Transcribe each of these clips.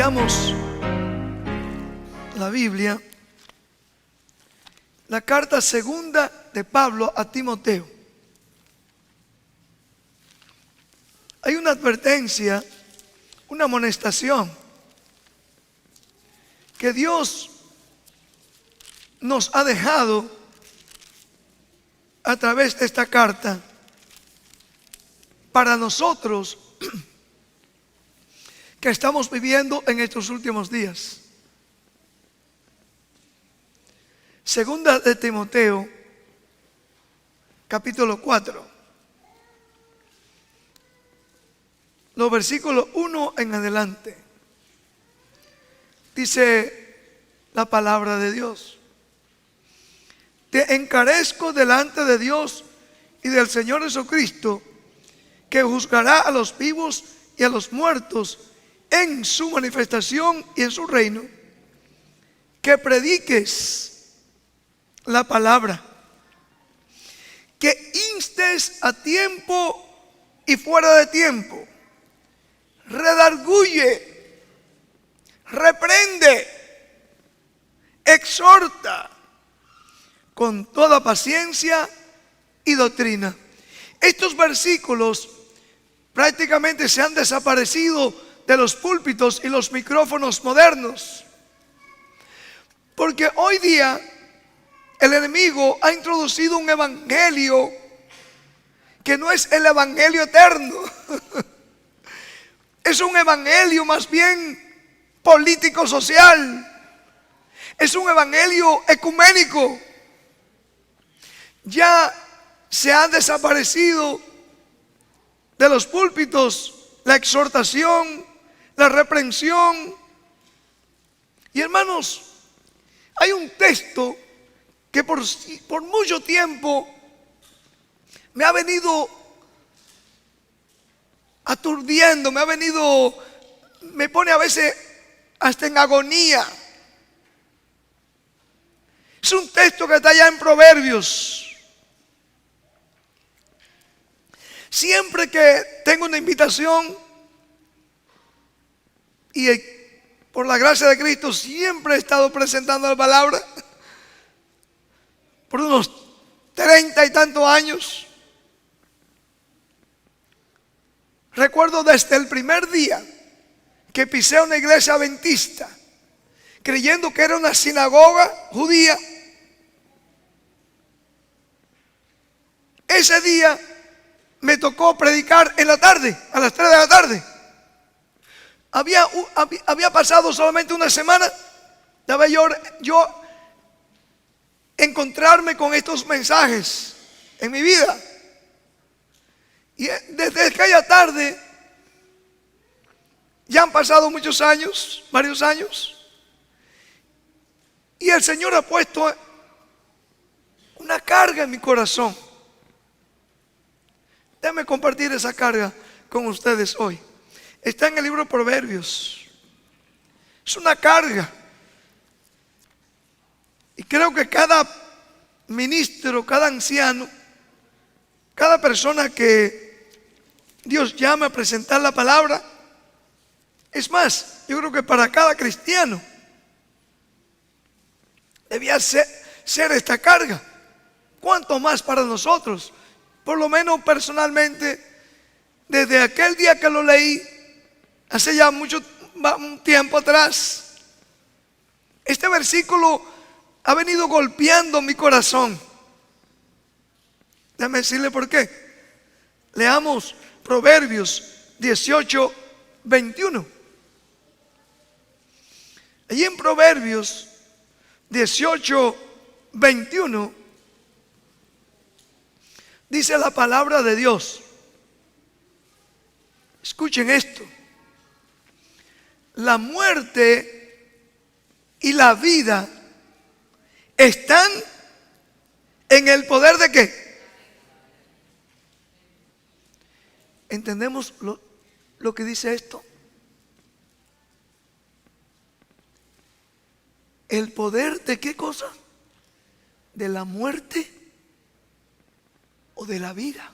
Vayamos la Biblia, la carta segunda de Pablo a Timoteo. Hay una advertencia, una amonestación que Dios nos ha dejado a través de esta carta para nosotros que estamos viviendo en estos últimos días. Segunda de Timoteo, capítulo 4, los versículos 1 en adelante. Dice la palabra de Dios: te encarezco delante de Dios y del Señor Jesucristo, que juzgará a los vivos y a los muertos en su manifestación y en su reino, que prediques la palabra, que instes a tiempo y fuera de tiempo, redarguye, reprende, exhorta con toda paciencia y doctrina. Estos versículos prácticamente se han desaparecido de los púlpitos y los micrófonos modernos, porque hoy día el enemigo ha introducido un evangelio que no es el evangelio eterno. Es un evangelio más bien político-social. Es un evangelio ecuménico. Ya se han desaparecido de los púlpitos la exhortación, la reprensión. Y hermanos, hay un texto que por mucho tiempo me ha venido aturdiendo, me pone a veces hasta en agonía. Es un texto que está allá en Proverbios. Siempre que tengo una invitación, y por la gracia de Cristo siempre he estado presentando la palabra por unos 30 y tantos años. Recuerdo desde el primer día que pisé una iglesia adventista, creyendo que era una sinagoga judía. Ese día me tocó predicar en la tarde, a las 3 de la tarde. Había pasado solamente una semana de yo encontrarme con estos mensajes en mi vida. Y desde aquella tarde ya han pasado muchos años, varios años, y el Señor ha puesto una carga en mi corazón. Déjenme compartir esa carga con ustedes hoy. Está en el libro de Proverbios. Es una carga. Y creo que cada ministro, cada anciano, cada persona que Dios llama a presentar la palabra, es más, yo creo que para cada cristiano debía ser esta carga. ¿Cuánto más para nosotros? Por lo menos personalmente, desde aquel día que lo leí, hace ya un tiempo atrás, este versículo ha venido golpeando mi corazón. Déjame decirle por qué. Leamos Proverbios 18, 21. Allí en Proverbios 18, 21 dice la palabra de Dios. Escuchen esto: la muerte y la vida están en el poder de ¿qué? ¿Entendemos lo que dice esto? ¿El poder de qué cosa? ¿De la muerte o de la vida?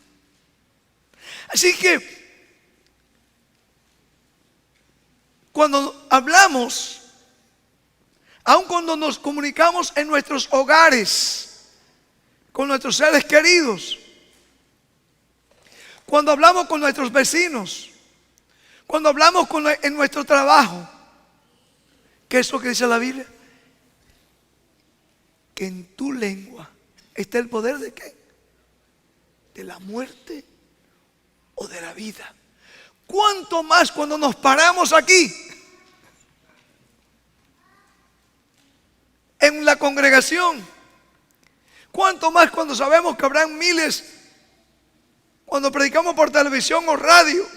Así que cuando hablamos, aun cuando nos comunicamos en nuestros hogares, con nuestros seres queridos, cuando hablamos con nuestros vecinos, cuando hablamos en nuestro trabajo, ¿qué es lo que dice la Biblia? Que en tu lengua está el poder ¿de qué? De la muerte o de la vida. ¿Cuánto más cuando nos paramos aquí en la congregación? ¿Cuánto más cuando sabemos que habrán miles cuando predicamos por televisión o radio?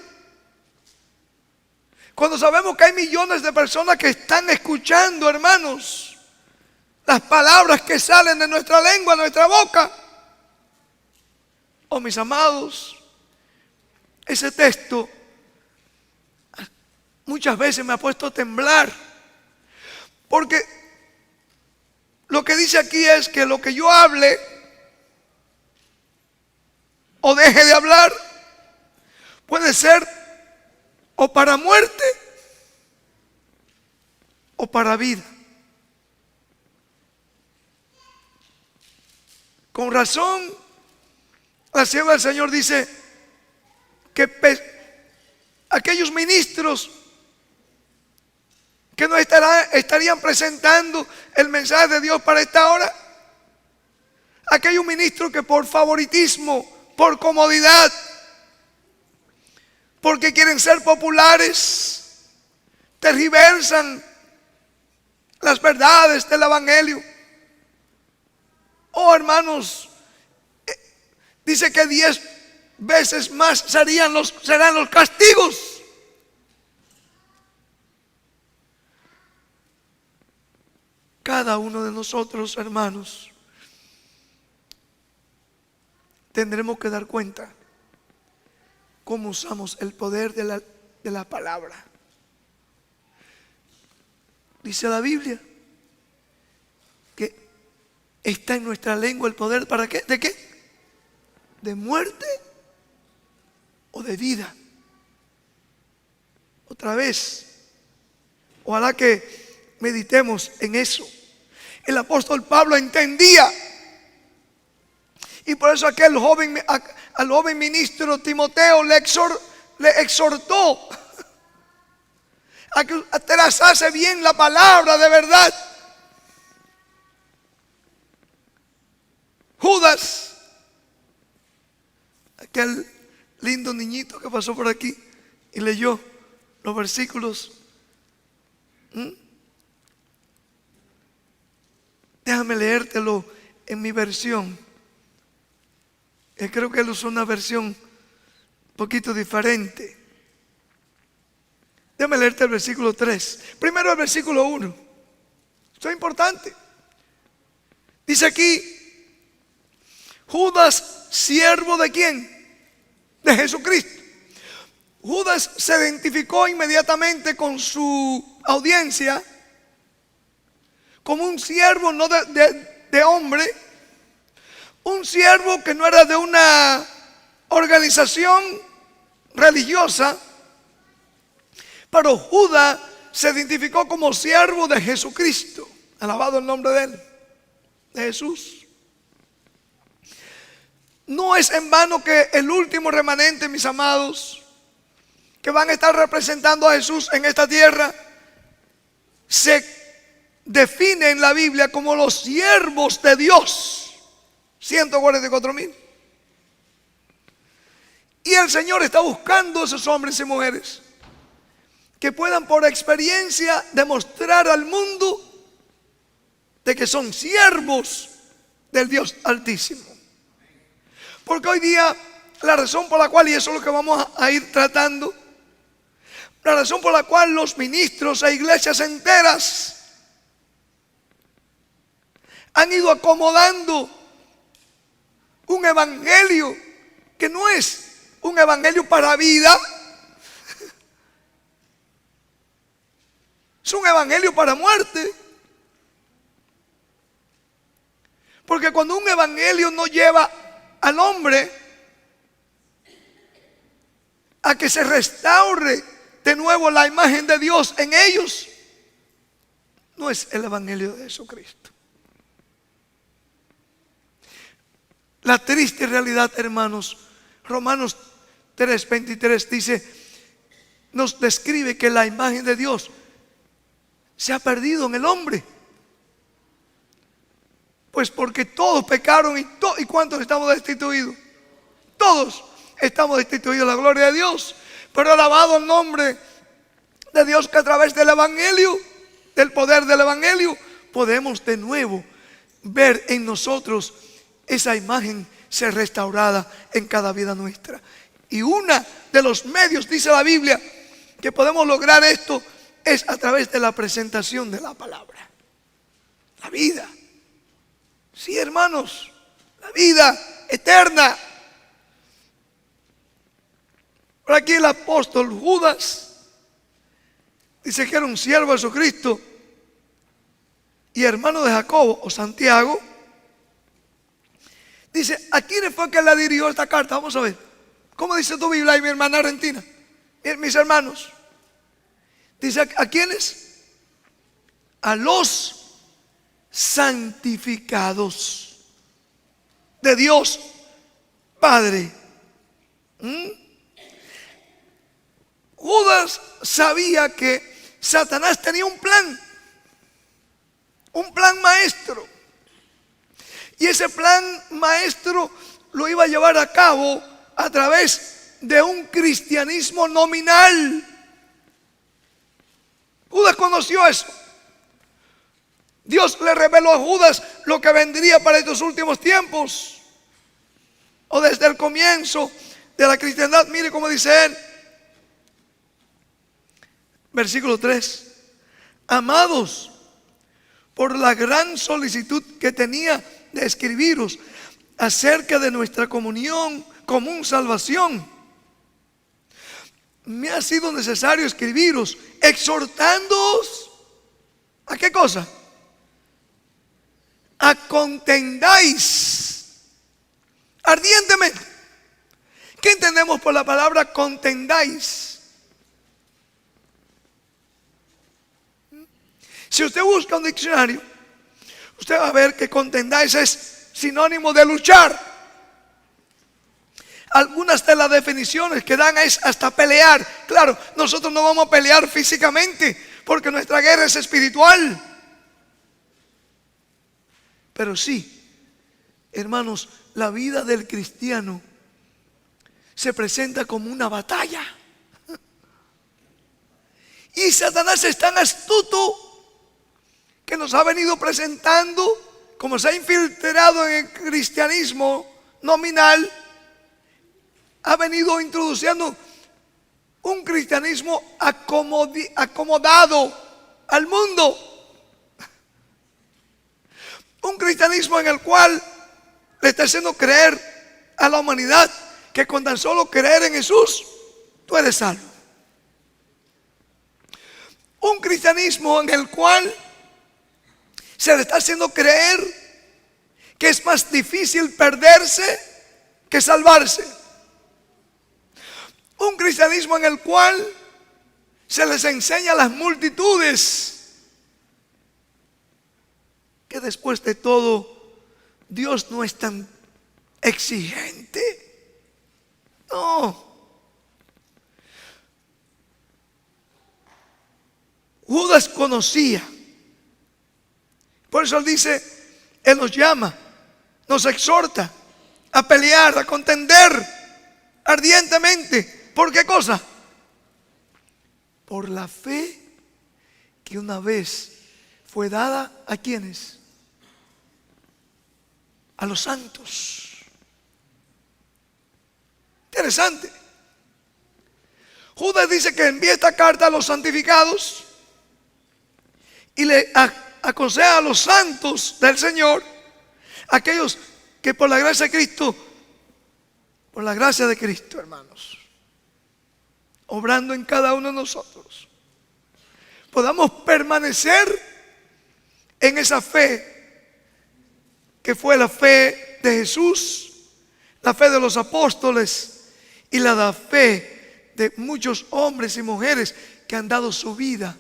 Cuando sabemos que hay millones de personas que están escuchando, hermanos, las palabras que salen de nuestra lengua, de nuestra boca. Oh, mis amados, ese texto muchas veces me ha puesto a temblar, porque lo que dice aquí es que lo que yo hable o deje de hablar puede ser o para muerte o para vida. Con razón, la sierva del Señor dice que aquellos ministros que no estarían presentando el mensaje de Dios para esta hora, aquellos ministros que por favoritismo, por comodidad, porque quieren ser populares, tergiversan las verdades del evangelio. Oh, hermanos, dice que 10 veces más serán los castigos. Cada uno de nosotros, hermanos, tendremos que dar cuenta cómo usamos el poder de la palabra. Dice la Biblia que está en nuestra lengua el poder ¿para qué? ¿De qué? ¿De muerte o de vida? Otra vez, ojalá que meditemos en eso. El apóstol Pablo entendía, y por eso al joven ministro Timoteo le exhortó a que trazase bien la palabra de verdad. Judas, aquel lindo niñito que pasó por aquí y leyó los versículos. Déjame leértelo en mi versión. Creo que él usó una versión un poquito diferente. Déjame leerte el versículo 3. Primero el versículo 1. Esto es importante. Dice aquí: Judas, siervo ¿de quién? De Jesucristo. Judas se identificó inmediatamente con su audiencia como un siervo no de hombre, un siervo que no era de una organización religiosa, pero Judas se identificó como siervo de Jesucristo. Alabado el nombre de él, de Jesús. No es en vano que el último remanente, mis amados, que van a estar representando a Jesús en esta tierra, se define en la Biblia como los siervos de Dios. 144,000. Y el Señor está buscando a esos hombres y mujeres que puedan por experiencia demostrar al mundo de que son siervos del Dios Altísimo. Porque hoy día la razón por la cual, y eso es lo que vamos a ir tratando, la razón por la cual los ministros e iglesias enteras han ido acomodando un evangelio que no es un evangelio para vida, es un evangelio para muerte. Porque cuando un evangelio no lleva al hombre a que se restaure de nuevo la imagen de Dios en ellos, no es el evangelio de Jesucristo. La triste realidad, hermanos, Romanos 3:23 dice, nos describe que la imagen de Dios se ha perdido en el hombre. Pues porque todos pecaron y ¿cuántos estamos destituidos? Todos estamos destituidos de la gloria de Dios. Pero alabado el nombre de Dios, que a través del evangelio, del poder del evangelio, podemos de nuevo ver en nosotros esa imagen ser restaurada en cada vida nuestra. Y uno de los medios, dice la Biblia, que podemos lograr esto es a través de la presentación de la palabra. La vida. Sí, hermanos, la vida eterna. Por aquí el apóstol Judas dice que era un siervo de Jesucristo y hermano de Jacobo o Santiago. Dice, ¿a quién fue que le dirigió esta carta? Vamos a ver. ¿Cómo dice tu Biblia y mi hermana Argentina? Mis hermanos. Dice, ¿a quiénes? A los santificados de Dios Padre. Judas sabía que Satanás tenía un plan maestro. Y ese plan maestro lo iba a llevar a cabo a través de un cristianismo nominal. Judas conoció eso. Dios le reveló a Judas lo que vendría para estos últimos tiempos, o desde el comienzo de la cristiandad. Mire cómo dice él, versículo 3: amados, por la gran solicitud que tenía de escribiros acerca de nuestra comunión, común salvación, me ha sido necesario escribiros, exhortándoos ¿a qué cosa? A contendáis ardientemente. ¿Qué entendemos por la palabra contendáis? Si usted busca un diccionario, usted va a ver que contendáis es sinónimo de luchar. Algunas de las definiciones que dan es hasta pelear. Claro, nosotros no vamos a pelear físicamente porque nuestra guerra es espiritual. Pero sí, hermanos, la vida del cristiano se presenta como una batalla. Y Satanás es tan astuto que nos ha venido presentando, como se ha infiltrado en el cristianismo nominal, ha venido introduciendo un cristianismo acomodado al mundo. Un cristianismo en el cual le está haciendo creer a la humanidad que con tan solo creer en Jesús, tú eres salvo. Un cristianismo en el cual se le está haciendo creer que es más difícil perderse que salvarse. Un cristianismo en el cual se les enseña a las multitudes que después de todo Dios no es tan exigente. No. Judas conocía. Por eso él dice, él nos llama, nos exhorta a pelear, a contender ardientemente. ¿Por qué cosa? Por la fe que una vez fue dada ¿a quiénes? A los santos. Interesante. Judas dice que envía esta carta a los santificados y le aconseja a los santos del Señor, aquellos que por la gracia de Cristo, hermanos, obrando en cada uno de nosotros, podamos permanecer en esa fe que fue la fe de Jesús, la fe de los apóstoles y la fe de muchos hombres y mujeres que han dado su vida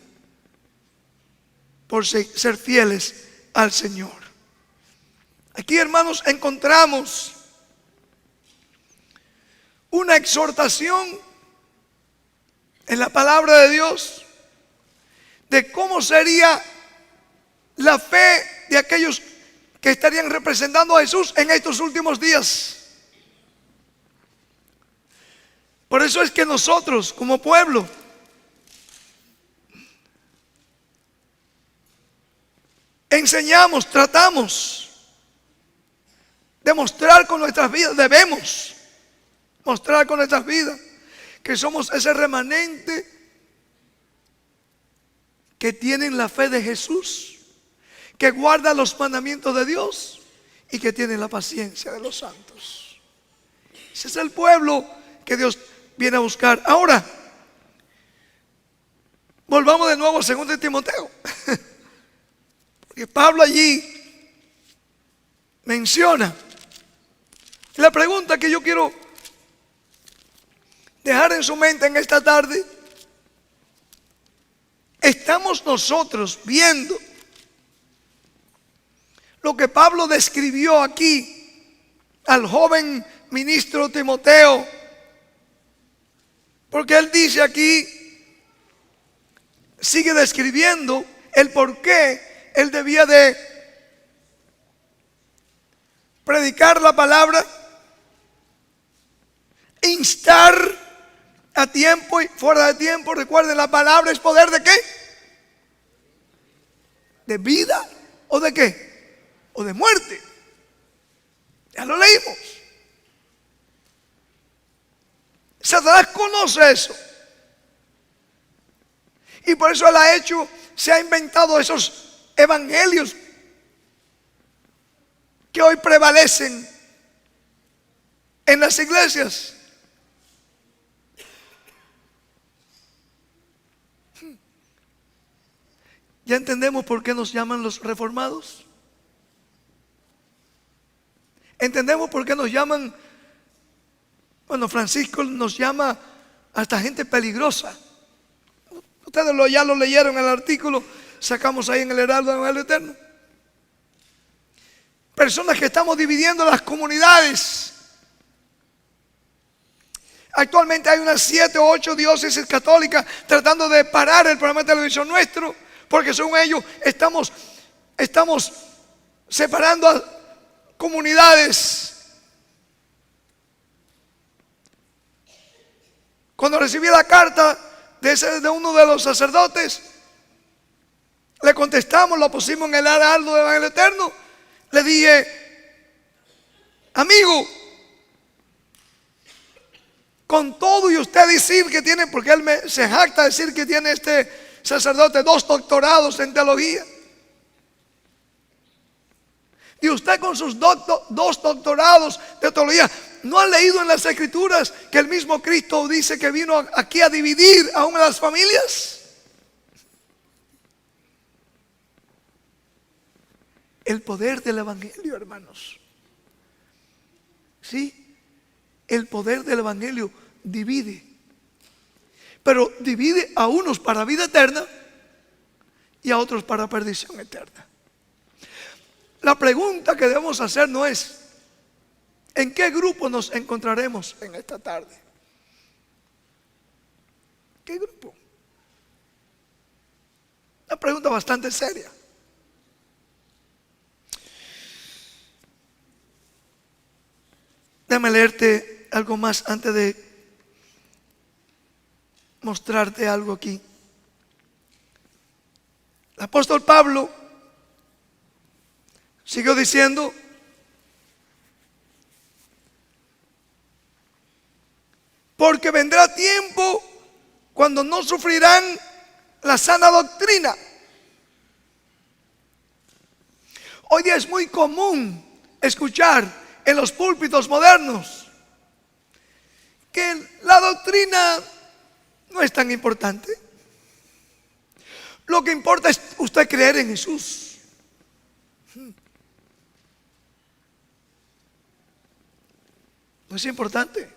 por ser fieles al Señor. Aquí, hermanos, encontramos una exhortación en la palabra de Dios de cómo sería la fe de aquellos que estarían representando a Jesús en estos últimos días. Por eso es que nosotros, como pueblo, enseñamos, tratamos de mostrar con nuestras vidas, debemos mostrar con nuestras vidas que somos ese remanente que tienen la fe de Jesús, que guarda los mandamientos de Dios y que tienen la paciencia de los santos. Ese es el pueblo que Dios viene a buscar. Ahora, volvamos de nuevo a 2 Timoteo. Porque Pablo allí menciona. La pregunta que yo quiero dejar en su mente en esta tarde: ¿estamos nosotros viendo lo que Pablo describió aquí al joven ministro Timoteo? Porque él dice aquí, sigue describiendo el por qué él debía de predicar la palabra, instar a tiempo y fuera de tiempo. Recuerden, la palabra es poder ¿de qué? ¿De vida o de qué? ¿O de muerte? Ya lo leímos. Satanás conoce eso. Y por eso él se ha inventado esos evangelios que hoy prevalecen en las iglesias. ¿Ya entendemos por qué nos llaman los reformados? ¿Entendemos por qué nos llaman? Bueno, Francisco nos llama hasta gente peligrosa. Ustedes ya lo leyeron en el artículo, sacamos ahí en el Heraldo del Evangelio Eterno. Personas que estamos dividiendo las comunidades. Actualmente hay unas 7 o 8 diócesis católicas tratando de parar el programa de televisión nuestro, porque según ellos estamos separando a comunidades. Cuando recibí la carta de uno de los sacerdotes, le contestamos, lo pusimos en el Heraldo del Evangelio Eterno. Le dije: amigo, con todo y usted decir que tiene, porque él se jacta de decir que tiene este sacerdote 2 doctorados en teología, y usted con sus 2 doctorados de teología, ¿no ha leído en las Escrituras que el mismo Cristo dice que vino aquí a dividir aún a las familias? El poder del Evangelio, hermanos. Sí, el poder del Evangelio divide. Pero divide a unos para vida eterna y a otros para perdición eterna. La pregunta que debemos hacer no es ¿en qué grupo nos encontraremos en esta tarde? ¿Qué grupo? Una pregunta bastante seria. Déjame leerte algo más antes de mostrarte algo aquí. El apóstol Pablo siguió diciendo: porque vendrá tiempo cuando no sufrirán la sana doctrina. Hoy día es muy común escuchar en los púlpitos modernos que la doctrina no es tan importante. Lo que importa es usted creer en Jesús. No es importante.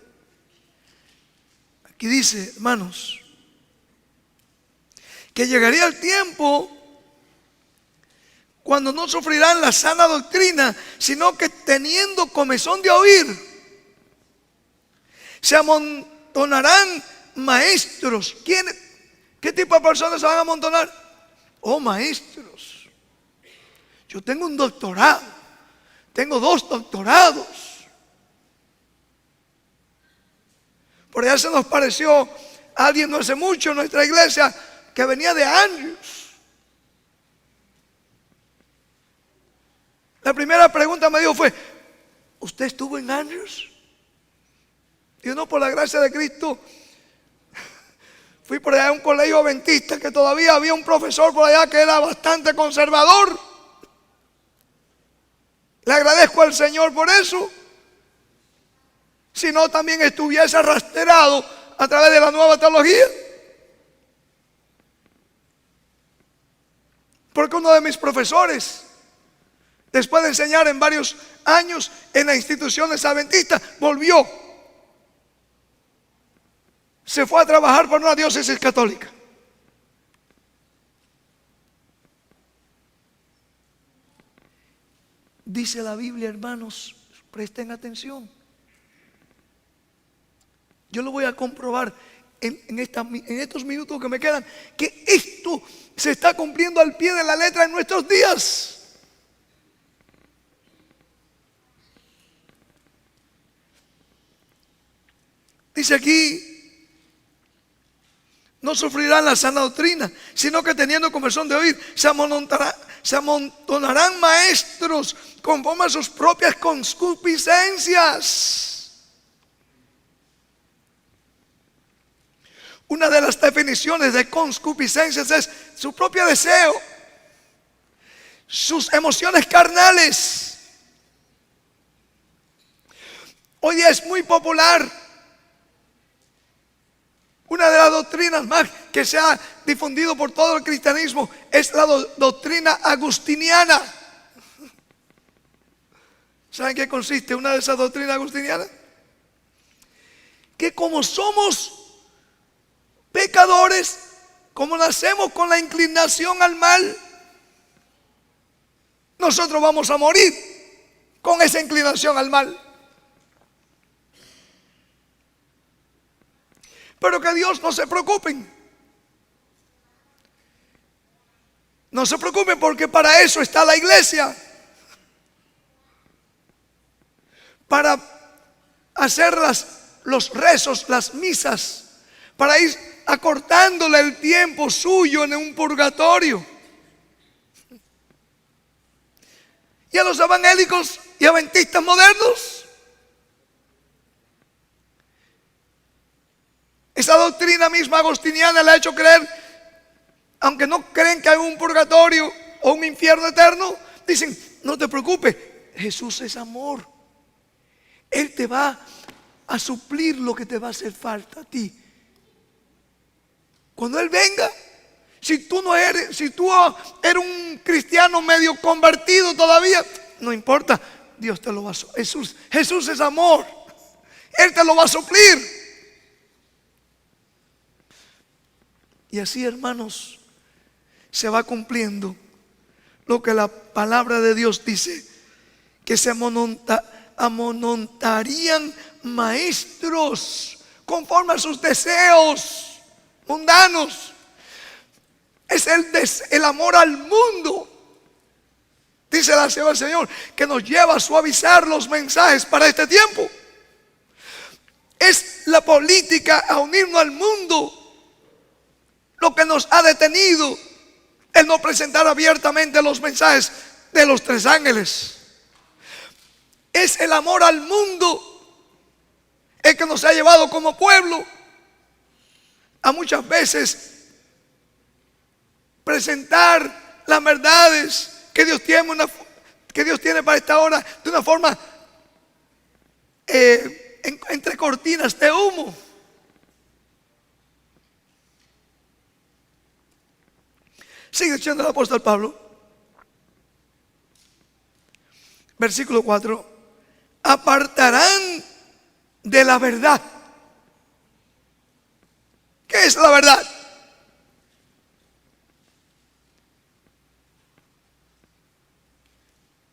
Aquí dice, hermanos, que llegaría el tiempo cuando no sufrirán la sana doctrina, sino que teniendo comezón de oír, se amontonarán maestros. ¿Qué tipo de personas se van a amontonar? Oh, maestros. Yo tengo un doctorado, tengo 2 doctorados. Por allá se nos pareció alguien no hace mucho en nuestra iglesia que venía de Andrews. La primera pregunta me dijo fue: ¿usted estuvo en Andrews? Y yo, no, por la gracia de Cristo. Fui por allá a un colegio adventista que todavía había un profesor por allá que era bastante conservador. Le agradezco al Señor por eso. Si no, también estuviese arrastrado a través de la nueva teología. Porque uno de mis profesores, después de enseñar en varios años en las instituciones adventistas, volvió. Se fue a trabajar por una diócesis católica. Dice la Biblia, hermanos, presten atención. Yo lo voy a comprobar en estos minutos que me quedan, que esto se está cumpliendo al pie de la letra en nuestros días. Dice aquí: no sufrirán la sana doctrina, sino que teniendo comezón de oír, se amontonarán maestros conforme a sus propias concupiscencias. Una de las definiciones de concupiscencias es su propio deseo, sus emociones carnales. Hoy día es muy popular. Una de las doctrinas más que se ha difundido por todo el cristianismo es la doctrina agustiniana. ¿Saben qué consiste una de esas doctrinas agustinianas? Que como somos pecadores, como nacemos con la inclinación al mal, nosotros vamos a morir con esa inclinación al mal. Pero que Dios no se preocupen. No se preocupen, porque para eso está la iglesia. Para hacer los rezos, las misas, para ir acortándole el tiempo suyo en un purgatorio. Y a los evangélicos y adventistas modernos, esa doctrina misma agustiniana le ha hecho creer, aunque no creen que hay un purgatorio o un infierno eterno, dicen: no te preocupes, Jesús es amor. Él te va a suplir lo que te va a hacer falta a ti. Cuando Él venga, si tú eres un cristiano medio convertido todavía, no importa, Dios te lo va a suplir. Jesús es amor, Él te lo va a suplir. Y así, hermanos, se va cumpliendo lo que la palabra de Dios dice, que se amontonarían maestros conforme a sus deseos mundanos. Es el amor al mundo, dice la palabra del Señor, que nos lleva a suavizar los mensajes para este tiempo. Es la política a unirnos al mundo lo que nos ha detenido el no presentar abiertamente los mensajes de los 3 ángeles. Es el amor al mundo el que nos ha llevado como pueblo a muchas veces presentar las verdades que Dios tiene para esta hora de una forma entre cortinas de humo. Sigue diciendo el apóstol Pablo, versículo 4: apartarán de la verdad. es la verdad.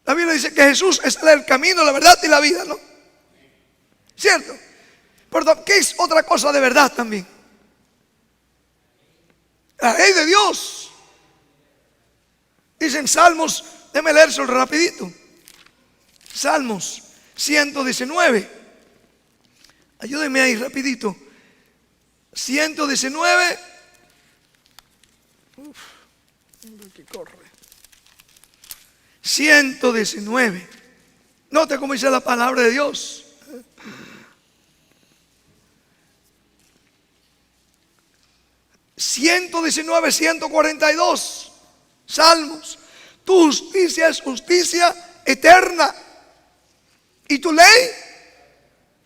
La Biblia dice que Jesús es el camino, la verdad y la vida, ¿no? ¿Cierto? Perdón, ¿qué es otra cosa de verdad también? La ley de Dios. Dicen Salmos, déjame leerlo rapidito. Salmos 119. Ayúdenme ahí rapidito. 119. Aquí corre. 119. Note cómo dice la palabra de Dios. 119, 142 Salmos. Tu justicia es justicia eterna, y tu ley,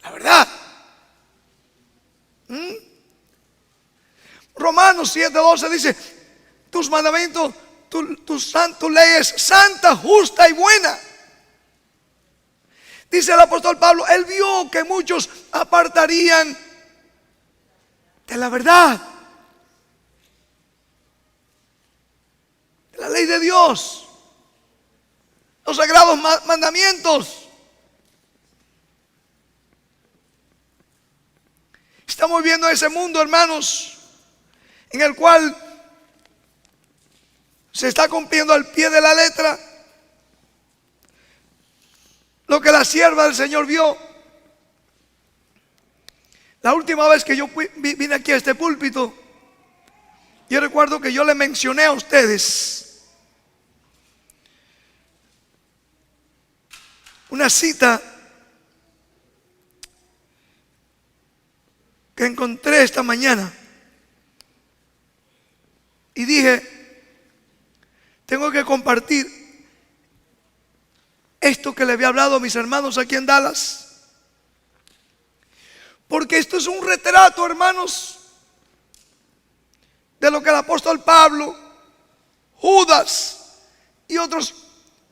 la verdad. Romanos 7:12 dice: tus mandamientos, tu ley es santa, justa y buena. Dice el apóstol Pablo, él vio que muchos apartarían de la verdad, de la ley de Dios, los sagrados mandamientos. Estamos viendo ese mundo, hermanos, en el cual se está cumpliendo al pie de la letra lo que la sierva del Señor vio. La última vez que yo vine aquí a este púlpito, yo recuerdo que yo le mencioné a ustedes una cita que encontré esta mañana, y dije, tengo que compartir esto que le había hablado a mis hermanos aquí en Dallas, porque esto es un retrato, hermanos, de lo que el apóstol Pablo, Judas y otros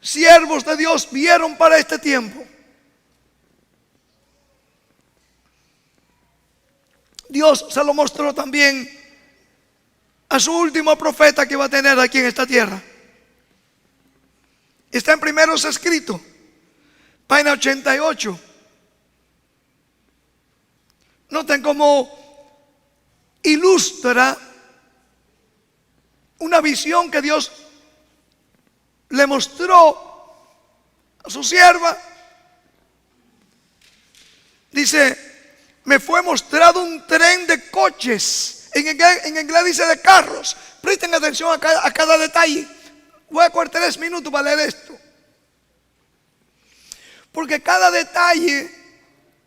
siervos de Dios vieron para este tiempo. Dios se lo mostró también a su último profeta que va a tener aquí en esta tierra. Está en Primeros Escritos, página 88. Noten cómo ilustra una visión que Dios le mostró a su sierva. Dice, me fue mostrado un tren de coches. En inglés dice de carros. Presten atención a cada detalle. Voy a coger 3 minutos para leer esto, porque cada detalle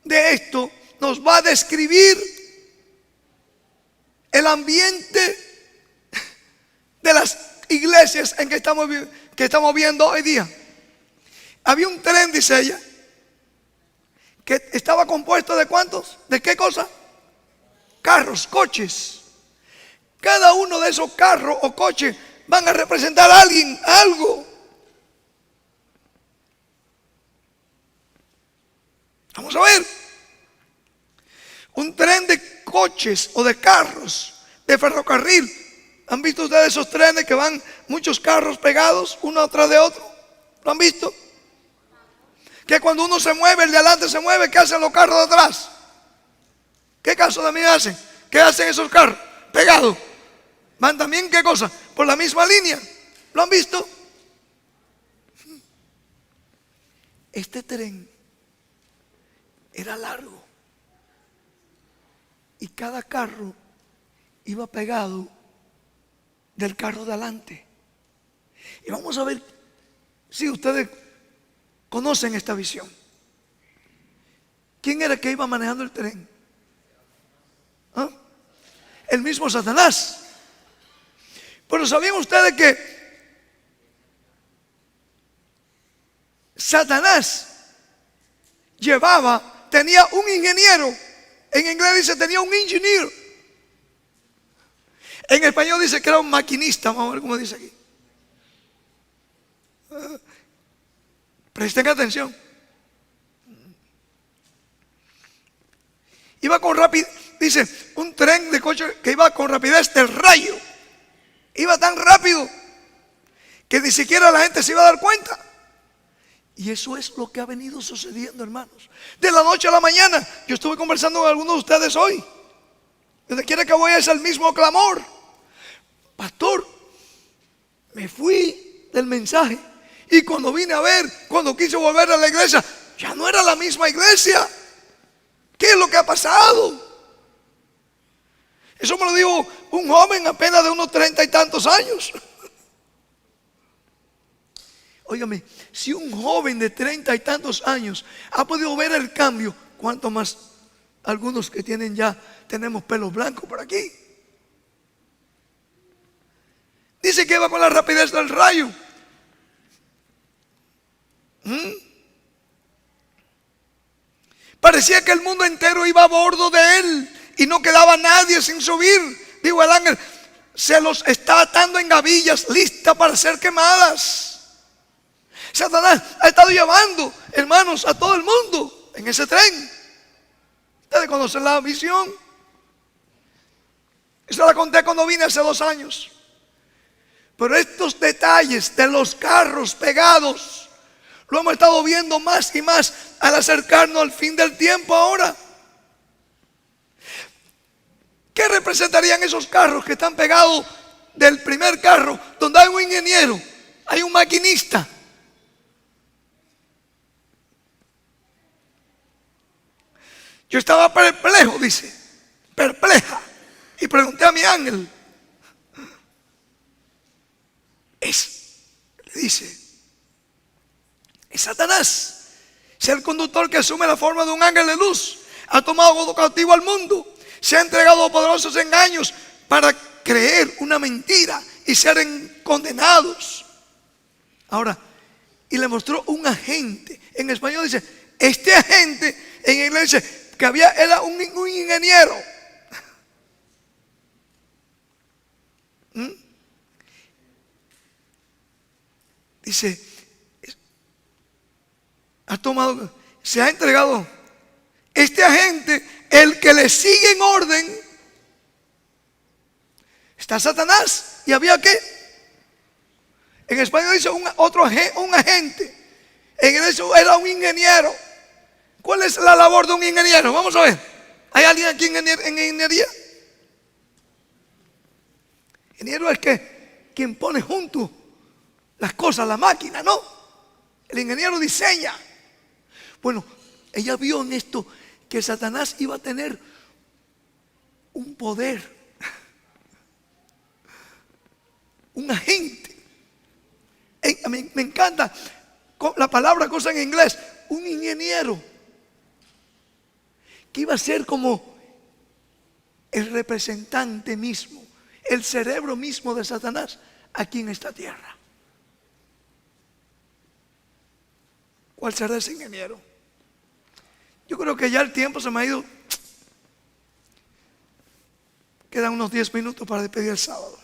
de esto nos va a describir el ambiente de las iglesias en que estamos viendo hoy día. Había un tren, dice ella, que estaba compuesto de ¿cuántos? ¿De qué cosa? Carros, coches. Cada uno de esos carros o coches van a representar a alguien, algo. Vamos a ver. Un tren de coches o de carros de ferrocarril. ¿Han visto ustedes esos trenes que van muchos carros pegados uno atrás de otro? ¿Lo han visto? Que cuando uno se mueve, el de adelante se mueve, ¿qué hacen los carros de atrás? ¿Qué caso de mí hacen? ¿Qué hacen esos carros? Pegados. Van también, ¿qué cosa? Por la misma línea. ¿Lo han visto? Este tren era largo y cada carro iba pegado del carro de adelante. Y vamos a ver si ustedes conocen esta visión. ¿Quién era el que iba manejando el tren? ¿Ah? El mismo Satanás. Pero ¿sabían ustedes que Satanás tenía un ingeniero? En inglés dice tenía un engineer. En español dice que era un maquinista. Vamos a ver cómo dice aquí. Presten atención. Iba con rapidez. dice, un tren de coche que iba con rapidez del rayo. Iba tan rápido que ni siquiera la gente se iba a dar cuenta. Y eso es lo que ha venido sucediendo, hermanos. De la noche a la mañana. Yo estuve conversando con algunos de ustedes hoy. Donde quiera que voy es el mismo clamor. Pastor, me fui del mensaje. Y cuando vine a ver, cuando quise volver a la iglesia, ya no era la misma iglesia. ¿Qué es lo que ha pasado? Eso me lo dijo un joven apenas de unos 30 y tantos años. Óigame, si un joven de 30 y tantos años ha podido ver el cambio, ¿cuánto más algunos que tenemos pelo blanco por aquí? Dice que va con la rapidez del rayo. Parecía que el mundo entero iba a bordo de él y no quedaba nadie sin subir. Digo, el ángel se los está atando en gavillas, lista para ser quemadas. Satanás ha estado llevando, hermanos, a todo el mundo en ese tren. Ustedes conocen la visión. Eso la conté cuando vine hace 2 años. Pero estos detalles de los carros pegados lo hemos estado viendo más y más al acercarnos al fin del tiempo ahora. ¿Qué representarían esos carros que están pegados del primer carro, donde hay un ingeniero, hay un maquinista? Yo estaba perplejo, dice, perpleja, y pregunté a mi ángel. Le dice, es Satanás, es el conductor que asume la forma de un ángel de luz. Ha tomado cautivo al mundo, se ha entregado a poderosos engaños para creer una mentira y ser condenados. Ahora, y le mostró un agente. En español dice, este agente, en inglés dice que era un ingeniero. Dice, se ha entregado este agente, el que le sigue en orden. Está Satanás. ¿Y había qué? En español dice un agente. En inglés era un ingeniero. ¿Cuál es la labor de un ingeniero? Vamos a ver. ¿Hay alguien aquí en ingeniería? Ingeniero es quien pone junto las cosas, la máquina, ¿no? El ingeniero diseña. Bueno, ella vio en esto que Satanás iba a tener un poder, un agente. Me encanta la palabra cosa en inglés, un ingeniero, que iba a ser como el representante mismo, el cerebro mismo de Satanás aquí en esta tierra. ¿Cuál será ese ingeniero? Yo creo que ya el tiempo se me ha ido. Quedan unos 10 minutos para despedir el sábado.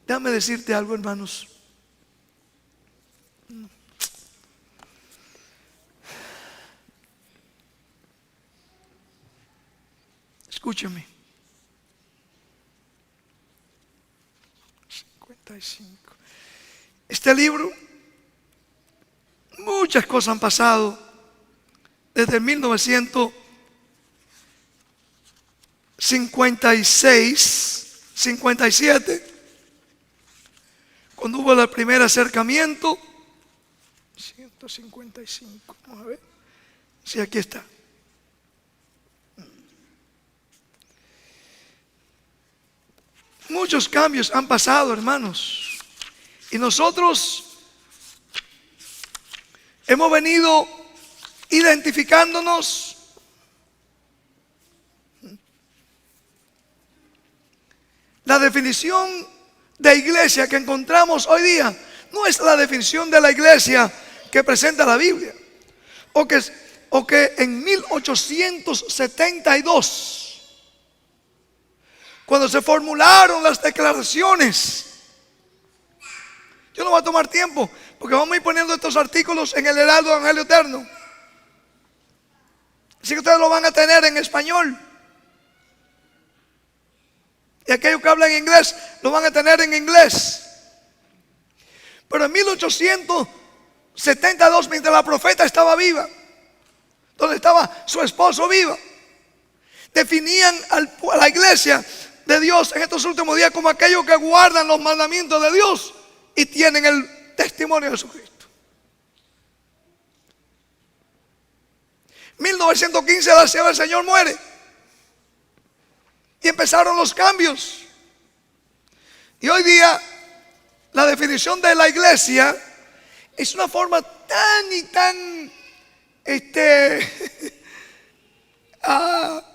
Déjame decirte algo, hermanos. Escúchame. 55. Este libro, muchas cosas han pasado desde 1956, 57, cuando hubo el primer acercamiento. 155, vamos a ver. Sí, aquí está. Muchos cambios han pasado, hermanos. Y nosotros hemos venido identificándonos la definición de iglesia que encontramos hoy día no es la definición de la iglesia que presenta la Biblia, o que en 1872, cuando se formularon las declaraciones. Yo no voy a tomar tiempo, porque vamos a ir poniendo estos artículos en el Heraldo Evangelio Eterno. Así que ustedes lo van a tener en español. Y aquellos que hablan inglés lo van a tener en inglés. Pero en 1872, mientras la profeta estaba viva, donde estaba su esposo viva, definían a la iglesia de Dios en estos últimos días como aquellos que guardan los mandamientos de Dios y tienen el testimonio de Jesucristo. 1915 la sierva del Señor muere y empezaron los cambios. Y hoy día la definición de la iglesia es una forma tan y tan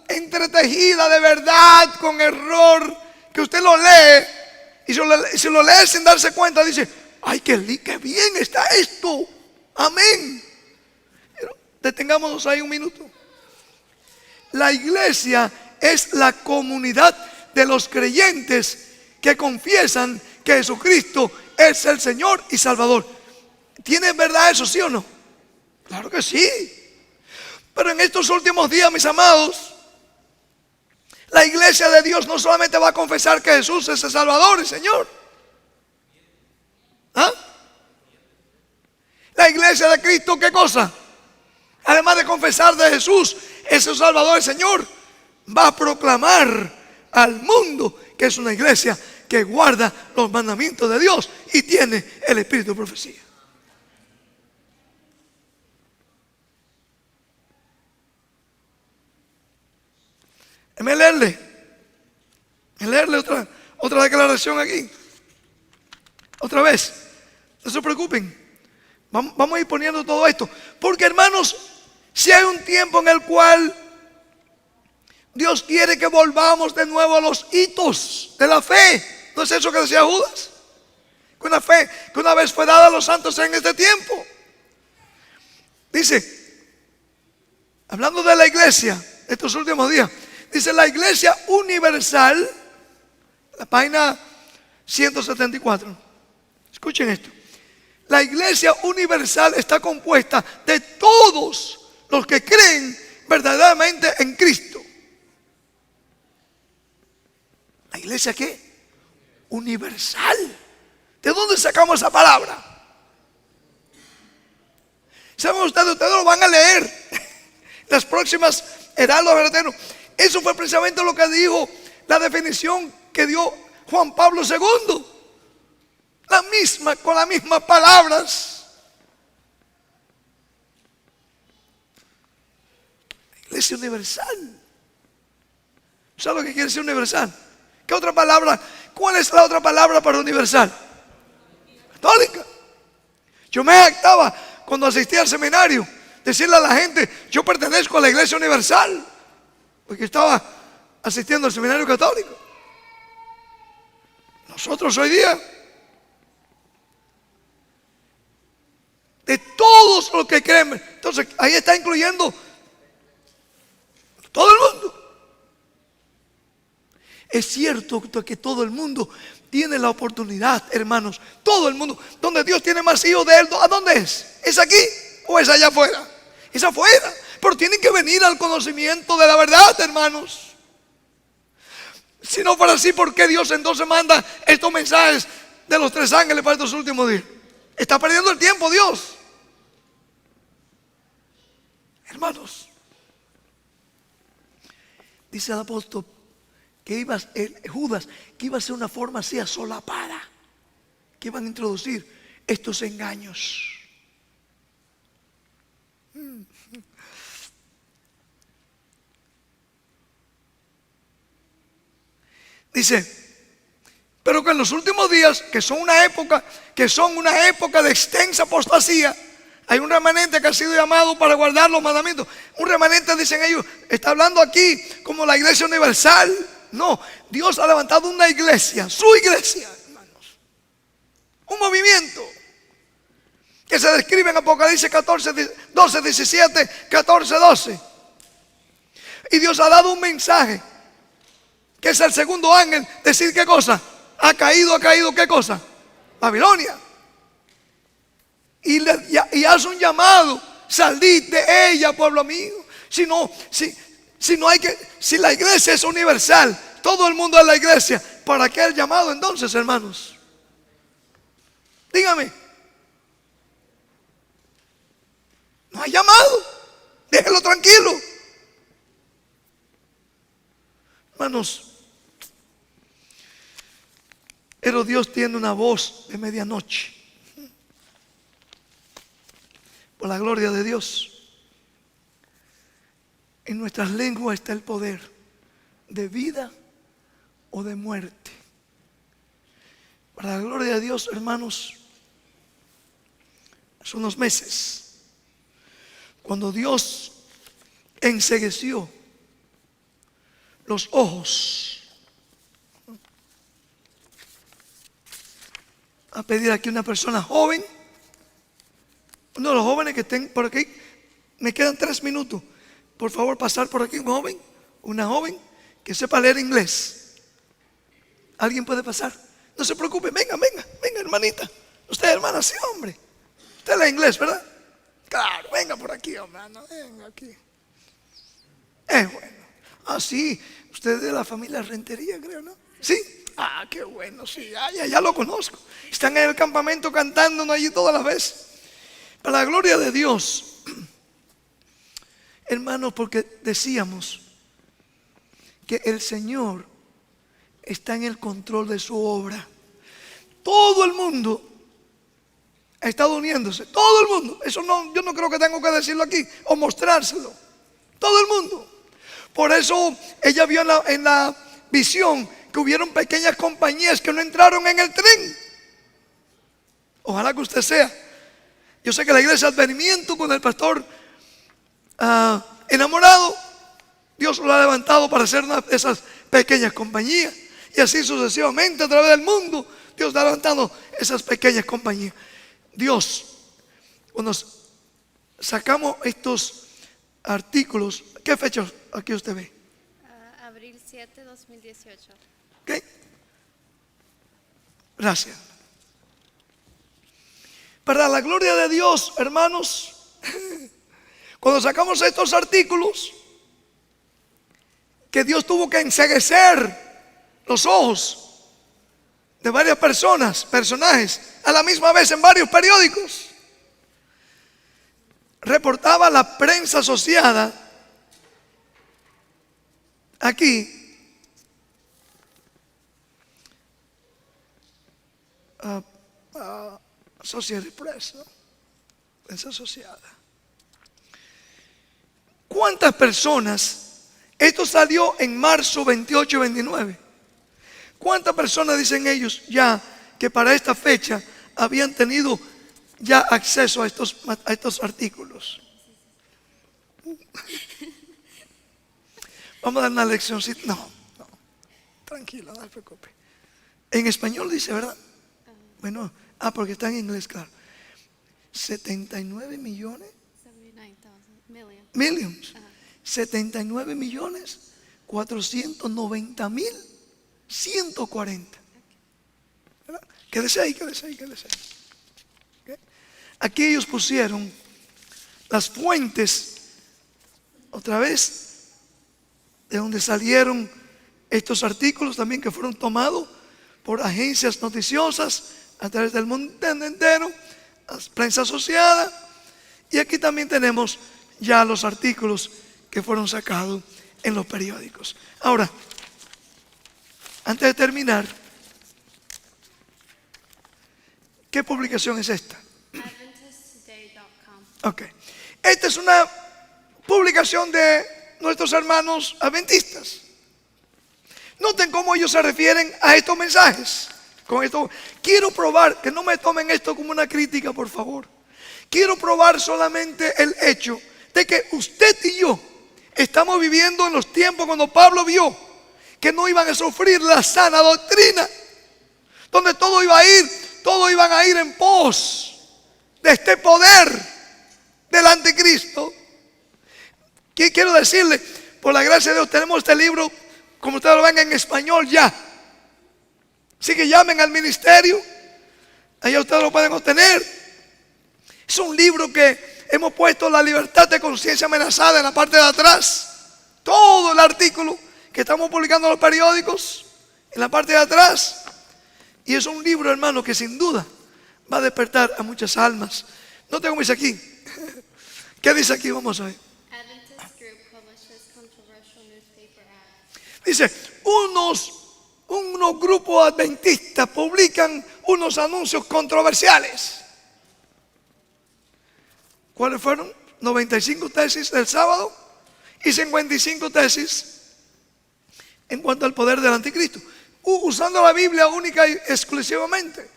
entretejida de verdad con error, que usted lo lee y si lo lee sin darse cuenta dice: ay, qué bien está esto, amén. Pero detengámonos ahí un minuto. La iglesia es la comunidad de los creyentes que confiesan que Jesucristo es el Señor y Salvador. ¿Tiene verdad eso, sí o no? Claro que sí. Pero en estos últimos días, mis amados, la iglesia de Dios no solamente va a confesar que Jesús es el Salvador y Señor. ¿Ah? La iglesia de Cristo, ¿qué cosa? Además de confesar de Jesús es el Salvador y Señor, va a proclamar al mundo que es una iglesia que guarda los mandamientos de Dios y tiene el espíritu de profecía. Déjame leerle otra declaración aquí. Otra vez. No se preocupen. Vamos a ir poniendo todo esto. Porque, hermanos, si hay un tiempo en el cual Dios quiere que volvamos de nuevo a los hitos de la fe. ¿No es eso que decía Judas? Que una fe que una vez fue dada a los santos en este tiempo. Dice, hablando de la iglesia, estos últimos días, dice: la iglesia universal, la página 174. Escuchen esto. La iglesia universal está compuesta de todos los que creen verdaderamente en Cristo. ¿La iglesia qué? Universal. ¿De dónde sacamos esa palabra? ¿Saben ustedes lo van a leer las próximas Heraldos Verdaderos? Eso fue precisamente lo que dijo la definición que dio Juan Pablo II. La misma, con las mismas palabras. La iglesia universal. ¿Sabes lo que quiere decir universal? ¿Qué otra palabra? ¿Cuál es la otra palabra para universal? Católica. Yo me jactaba cuando asistía al seminario decirle a la gente: yo pertenezco a la iglesia universal, porque estaba asistiendo al seminario católico. Nosotros hoy día, de todos los que creen, entonces ahí está incluyendo todo el mundo. Es cierto que todo el mundo tiene la oportunidad, hermanos, todo el mundo. Donde Dios tiene más hijos de Él, ¿a dónde es? ¿Es aquí o es allá afuera? Es afuera. Pero tienen que venir al conocimiento de la verdad, hermanos. Si no fuera así, ¿por qué Dios entonces manda estos mensajes de los 3 ángeles para estos últimos días? Está perdiendo el tiempo Dios. Hermanos, dice el apóstol que Judas, que iba a ser una forma así solapada, que iban a introducir estos engaños. Dice, pero que en los últimos días, que son una época de extensa apostasía, hay un remanente que ha sido llamado para guardar los mandamientos. Un remanente, dicen ellos, está hablando aquí como la iglesia universal. No, Dios ha levantado una iglesia, su iglesia, hermanos. Un movimiento que se describe en Apocalipsis 12, 17, 14, 12. Y Dios ha dado un mensaje, que es el segundo ángel, decir qué cosa. Ha caído, ¿qué cosa? Babilonia. Y hace un llamado: salid de ella, pueblo mío. Si la iglesia es universal, todo el mundo a la iglesia. ¿Para qué el llamado entonces, hermanos? Dígame. No hay llamado. Déjelo tranquilo. Hermanos, pero Dios tiene una voz de medianoche. Por la gloria de Dios. En nuestras lenguas está el poder de vida o de muerte. Para la gloria de Dios, hermanos, hace unos meses, cuando Dios encegueció los ojos, a pedir aquí una persona joven, uno de los jóvenes que estén por aquí, me quedan 3 minutos, por favor pasar por aquí un joven, una joven que sepa leer inglés. ¿Alguien puede pasar? No se preocupe, venga hermanita. Usted hermana, sí hombre. Usted lee inglés, ¿verdad? Claro, venga por aquí, hermano, venga aquí. Bueno. Ah, sí, usted es de la familia Rentería, creo, ¿no? Sí. Ah, qué bueno, sí, ya lo conozco. Están en el campamento cantándonos allí todas las veces. Para la gloria de Dios, hermanos, porque decíamos que el Señor está en el control de su obra. Todo el mundo ha estado uniéndose, todo el mundo. Eso no, yo no creo que tengo que decirlo aquí o mostrárselo. Todo el mundo. Por eso ella vio en la visión que hubieron pequeñas compañías que no entraron en el tren. Ojalá que usted sea. Yo sé que la iglesia Advenimiento con el pastor enamorado, Dios lo ha levantado para hacer una de esas pequeñas compañías. Y así sucesivamente a través del mundo, Dios está levantando esas pequeñas compañías. Dios, cuando sacamos estos artículos, ¿qué fecha aquí usted ve? Abril 7, 2018. ¿Ok? Gracias. Para la gloria de Dios, hermanos, cuando sacamos estos artículos, que Dios tuvo que enceguecer los ojos de varias personajes, a la misma vez en varios periódicos, reportaba la prensa asociada aquí, Associated Press, ¿no? Prensa asociada. ¿Cuántas personas? Esto salió en marzo 28 y 29. ¿Cuántas personas dicen ellos ya que para esta fecha habían tenido ya acceso a estos artículos? Vamos a dar una lección. No, tranquilo, no se preocupe. En español dice, ¿verdad? Bueno, porque está en inglés, claro. 79 millones. 79,000 Millions. 79 millones 490 mil 140. ¿Verdad? Quédese ahí. ¿Okay? Aquí ellos pusieron las fuentes, otra vez, de donde salieron estos artículos también que fueron tomados por agencias noticiosas a través del mundo entero, la prensa asociada. Y aquí también tenemos ya los artículos que fueron sacados en los periódicos. Ahora, antes de terminar, ¿qué publicación es esta? AdventistToday.com. Ok. Esta es una publicación de nuestros hermanos adventistas. Noten cómo ellos se refieren a estos mensajes. Con esto, quiero probar, que no me tomen esto como una crítica, por favor. Quiero probar solamente el hecho de que usted y yo estamos viviendo en los tiempos cuando Pablo vio que no iban a sufrir la sana doctrina, donde todo iban a ir en pos de este poder del anticristo. ¿Qué quiero decirle? Por la gracia de Dios tenemos este libro, como ustedes lo ven, en español ya. Así que llamen al ministerio, allá ustedes lo pueden obtener. Es un libro que hemos puesto la libertad de conciencia amenazada en la parte de atrás. Todo el artículo que estamos publicando en los periódicos, en la parte de atrás. Y es un libro, hermano, que sin duda va a despertar a muchas almas. No tengo mis aquí. ¿Qué dice aquí? Vamos a ver. Adventist group publishes controversial newspaper ads. Dice, unos grupos adventistas publican unos anuncios controversiales. ¿Cuáles fueron? 95 tesis del sábado y 55 tesis en cuanto al poder del anticristo. Usando la Biblia única y exclusivamente.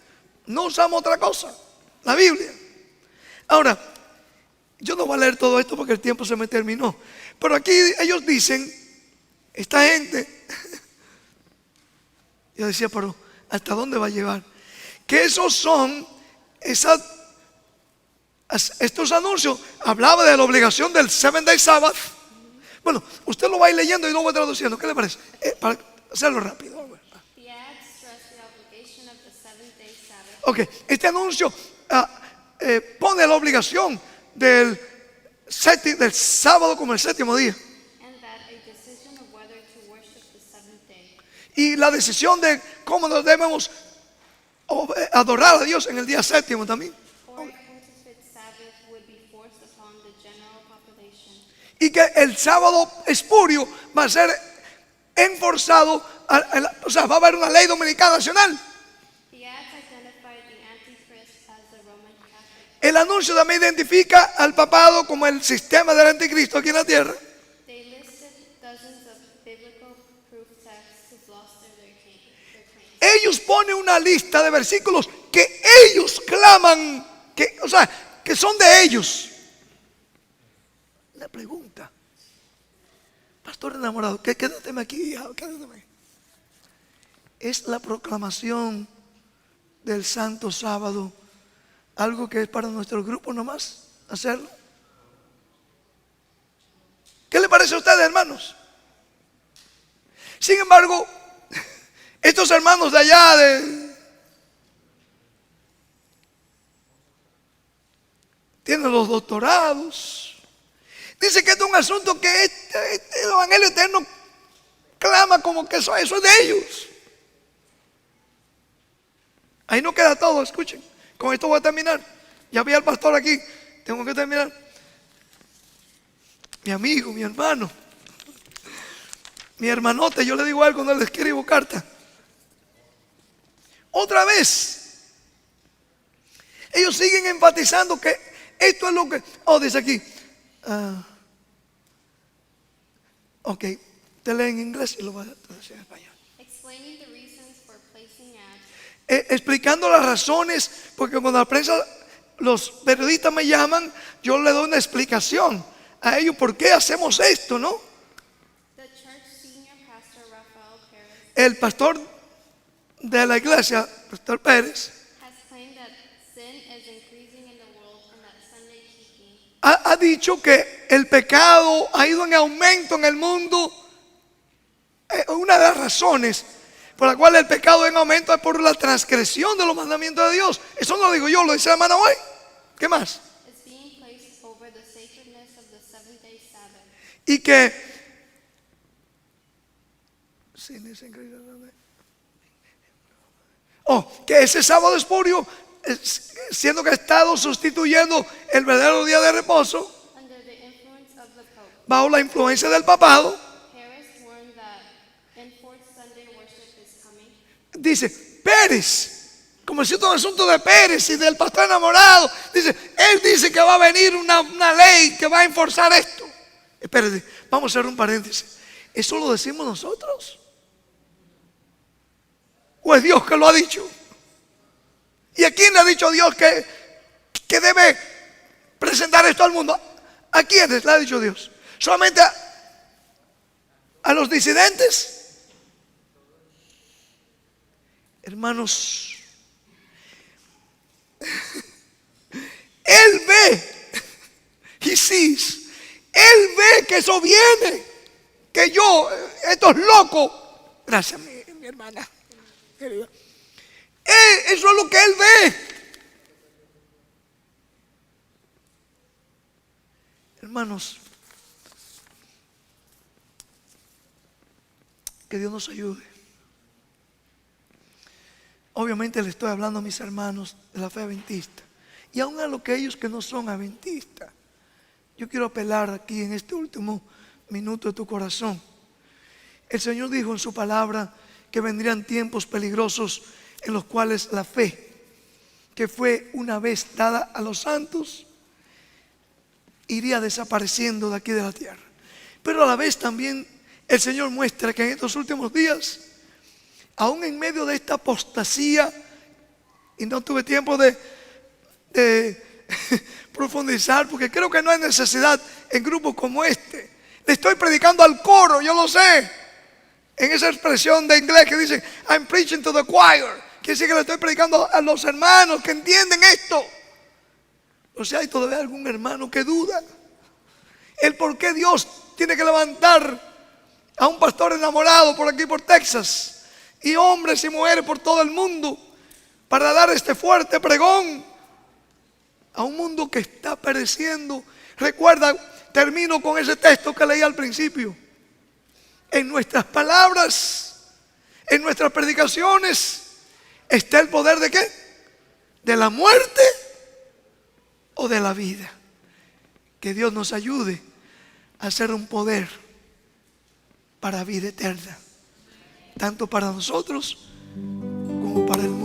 No usamos otra cosa, la Biblia. Ahora, yo no voy a leer todo esto porque el tiempo se me terminó. Pero aquí ellos dicen, esta gente, yo decía, pero ¿hasta dónde va a llevar? Que esos son, estos anuncios, hablaba de la obligación del 7-day Sabbath. Bueno, usted lo va a ir leyendo y lo voy traduciendo. ¿Qué le parece? Para hacerlo rápido. The ads stress the obligation of the seventh-day Sabbath. Ok, este anuncio pone la obligación del sábado como el séptimo día. And that a decision of whether to worship the seventh day Y la decisión de cómo nos debemos adorar a Dios en el día séptimo también. or a counterfeit Sabbath would be forced upon the general population. Y que el sábado espurio va a ser enforzado, o sea, va a haber una ley dominicana nacional. The ads identified the Antichrist as the Roman Catholic. El anuncio también identifica al papado como el sistema del anticristo aquí en la tierra. They listed dozens of biblical proof texts to bluster their claims. Ellos ponen una lista de versículos que ellos claman, o sea, que son de ellos. La pregunta, pastor enamorado, quédateme aquí, quédateme. ¿Es la proclamación del Santo Sábado algo que es para nuestro grupo nomás hacerlo? ¿Qué le parece a ustedes, hermanos? Sin embargo, estos hermanos de allá tienen los doctorados. Dice que esto es un asunto que el Evangelio eterno clama como que eso es de ellos. Ahí no queda todo, escuchen. Con esto voy a terminar. Ya vi al pastor aquí, tengo que terminar. Mi amigo, mi hermano, mi hermanote, yo le digo algo cuando le escribo carta. Otra vez, ellos siguen enfatizando que esto es lo que, dice aquí, ok, te lee en inglés y lo voy a traducir en español. Explaining the reasons for placing ads. Explicando las razones, porque cuando la prensa, los periodistas me llaman, yo le doy una explicación a ellos por qué hacemos esto, ¿no? The church senior pastor Rafael Perez El pastor de la iglesia, pastor Pérez, has claimed that sin is increasing in the world and that Sunday keeping ha dicho que el pecado ha ido en aumento en el mundo. Una de las razones por la cual el pecado en aumento es por la transgresión de los mandamientos de Dios. Eso no lo digo yo, lo dice la hermana hoy. ¿Qué más? is being placed over the sacredness of the seventh-day Sabbath. Y que que ese sábado espurio, siendo que ha estado sustituyendo el verdadero día de reposo Under the influence of the Pope, bajo la influencia del papado, Harris warned that enforced Sunday worship is coming. dice Pérez, como si todo es un asunto de Pérez y del pastor enamorado, dice, él dice que va a venir una ley que va a enforzar esto. Espérate, vamos a hacer un paréntesis. ¿Eso lo decimos nosotros? ¿O es Dios que lo ha dicho? ¿Y a quién le ha dicho Dios que debe presentar esto al mundo? ¿A quiénes le ha dicho Dios? ¿Solamente a los disidentes? Hermanos, Él ve, he sees, Él ve que eso viene, que estos locos, gracias mi hermana querida, eso es lo que Él ve. Hermanos, Que Dios nos ayude. Obviamente le estoy hablando a mis hermanos de la fe adventista y aún a aquellos que no son adventistas. Yo quiero apelar aquí en este último minuto de tu corazón. El Señor dijo en su palabra que vendrían tiempos peligrosos en los cuales la fe que fue una vez dada a los santos iría desapareciendo de aquí de la tierra. Pero a la vez también el Señor muestra que en estos últimos días, aún en medio de esta apostasía, y no tuve tiempo de profundizar, porque creo que no hay necesidad en grupos como este. Le estoy predicando al coro, yo lo sé, en esa expresión de inglés que dice I'm preaching to the choir. Quiere decir que le estoy predicando a los hermanos que entienden esto. O sea, hay todavía algún hermano que duda el por qué Dios tiene que levantar a un pastor enamorado por aquí por Texas, y hombres y mujeres por todo el mundo, para dar este fuerte pregón a un mundo que está pereciendo. Recuerda, termino con ese texto que leí al principio. En nuestras palabras, en nuestras predicaciones, está el poder ¿de qué? De la muerte o de la vida. Que Dios nos ayude a ser un poder para vida eterna, tanto para nosotros como para el mundo.